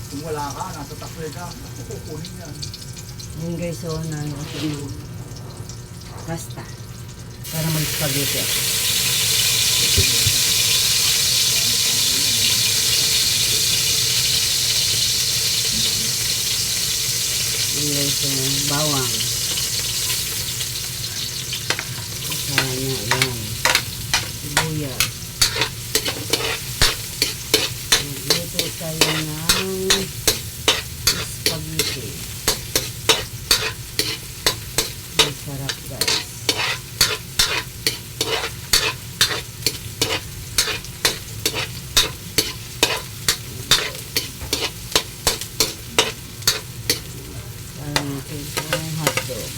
Kung wala ka, nasa takle ka, kukunin yan. Yun guys, so na yung pasta para mag-spaghetti ako. Yun guys, so bawang. Kasama niya, yan. Sibuyas. Magluto tayo ng spaghetti. Sarap guys. Parang natin yung hotdog.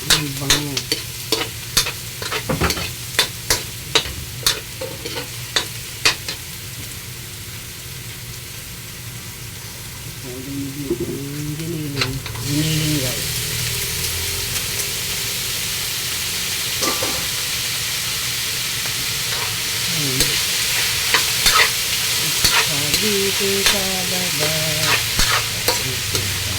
Ang bango. Giniling guys. Dito sa baba. Dito sa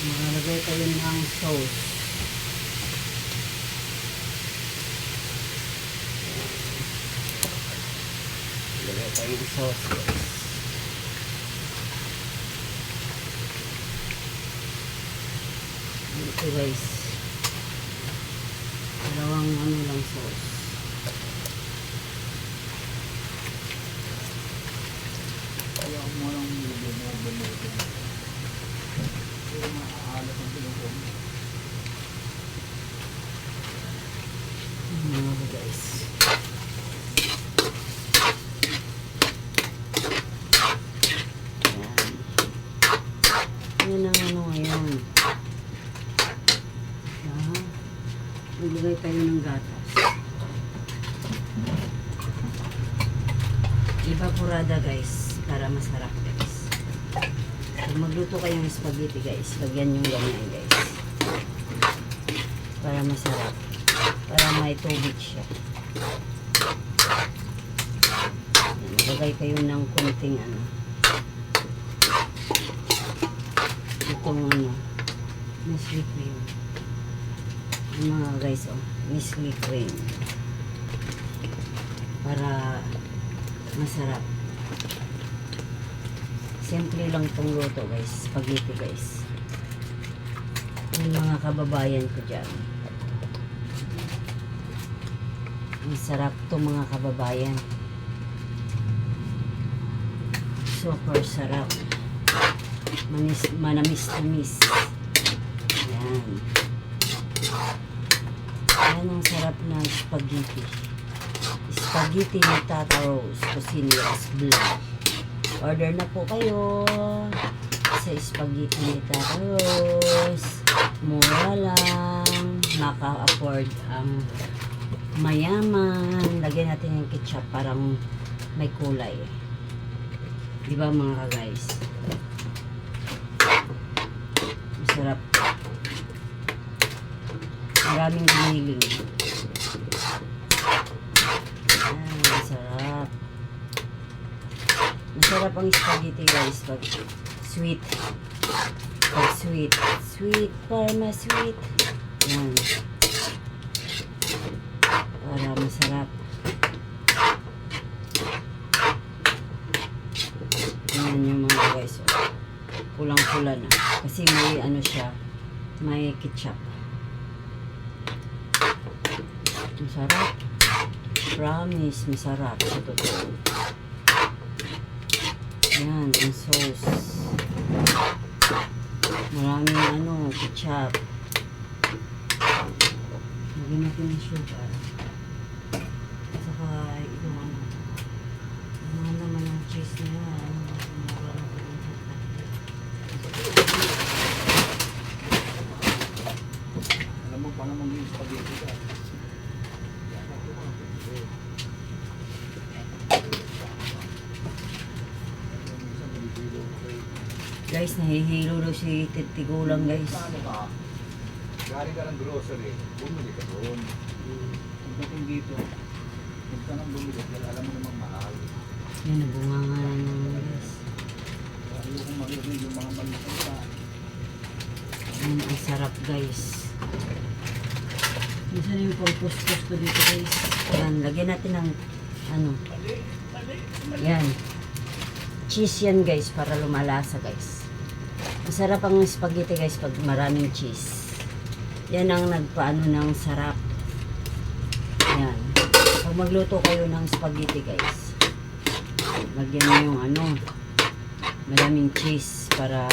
makalagay tayo ng sauce. Lagay tayo ng sauce guys. Ito guys, dalawang ano lang sauce. Kaya mo lang bumubunutin. Kaya maaalat ang pinupong. Mga guys. Yan ang ano ngayon. Maglagay tayo ng gatas. Evaporada guys, para masarap guys. Kung magluto kayo ng spaghetti guys, lagyan yung ganyan guys. Para masarap. Para may tubig siya. Maglagay kayo ng konting ano. Itong ano, Nestle cream. Mga guys, oh, Nestle cream para masarap. Simple lang itong luto guys, spaghetti guys. Yung mga kababayan ko dyan, masarap itong mga kababayan, super sarap, manamis-tamis. Yan. Yan ang sarap na spaghetti. Spaghetti ni Tata Rose Cocineras Vlog. Order na po kayo sa spaghetti ni Tata Rose. Mura lang. Maka-afford ang mayaman. Lagyan natin yung ketchup parang may kulay. Diba mga guys? Masarap. Maraming giniling. Masarap. Masarap ang spaghetti guys pag sweet. Pag sweet. Sweet, parma sweet. Yan. Para masarap. Yan yung mga guys. Pulang-pula na. Kasi may ano siya. May ketchup. Masarap. Promise, masarap. Sa totoo. Yan, ang sauce. Maraming ano, ketchup. Lagyan natin ng sugar. Saka itong ano. Ano naman ang cheese niya. Alam mo pa naman yung spaghetti ka. Guys, nahihilo daw si Titigulang guys. Ano ka? Galing ka ng grocery, bumili ka doon. Pagdating dito, huwag ka nang bumili dahil alam mo namang mahal. Yan, nabunga nga lang naman guys. Ayokong marinig yung mga malisalita. Ang sarap guys. Minsan yung pang-puspos ko dito guys. Yan, lagyan natin ng ano. Yan. Cheese yan guys para lumalasa guys. Masarap ang spaghetti guys pag maraming cheese. Yan ang nagpaano ng sarap. Yan. Pag magluto kayo ng spaghetti guys, lagyan nyo yung ano, maraming cheese para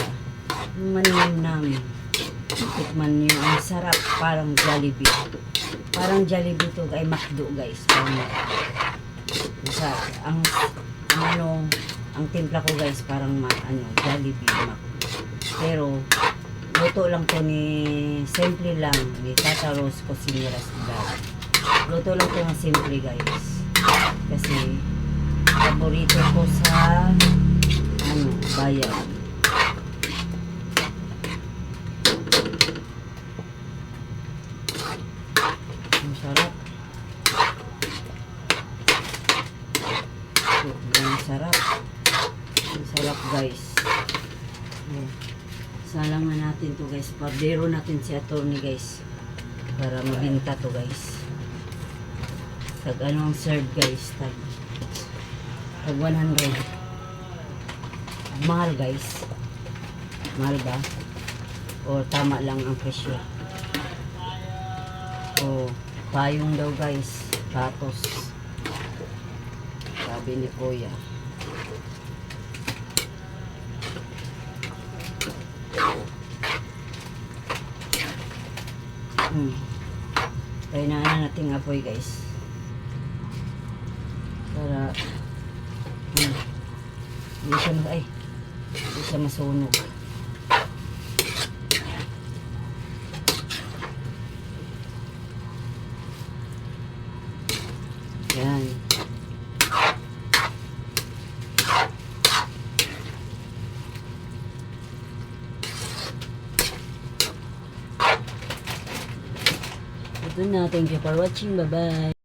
manamnam. Tikman nyo ang sarap, parang Jollibee. Parang Jollibee to ay McDo guys. Parang ang timpla ko guys parang Jollibee McDo. Pero luto lang to ni simple lang ni Tata Rose Cocineras Vlog. Luto lang to ng simple guys. Kasi paborito ko sa bayan. Ang sarap. Ang sarap. Ang sarap guys. Ayan. Salang na natin to guys. Pabero natin si attorney guys. Para mabinta to guys. Tag anong serve guys. Tag 100. Mahal guys. Mahal ba? O tama lang ang presyo. O payong daw guys. Patos. Sabi ni Kuya. Kaya na natin apoy guys. Para hindi siya masunog. Yan. Ito na. Thank you for watching. Bye-bye.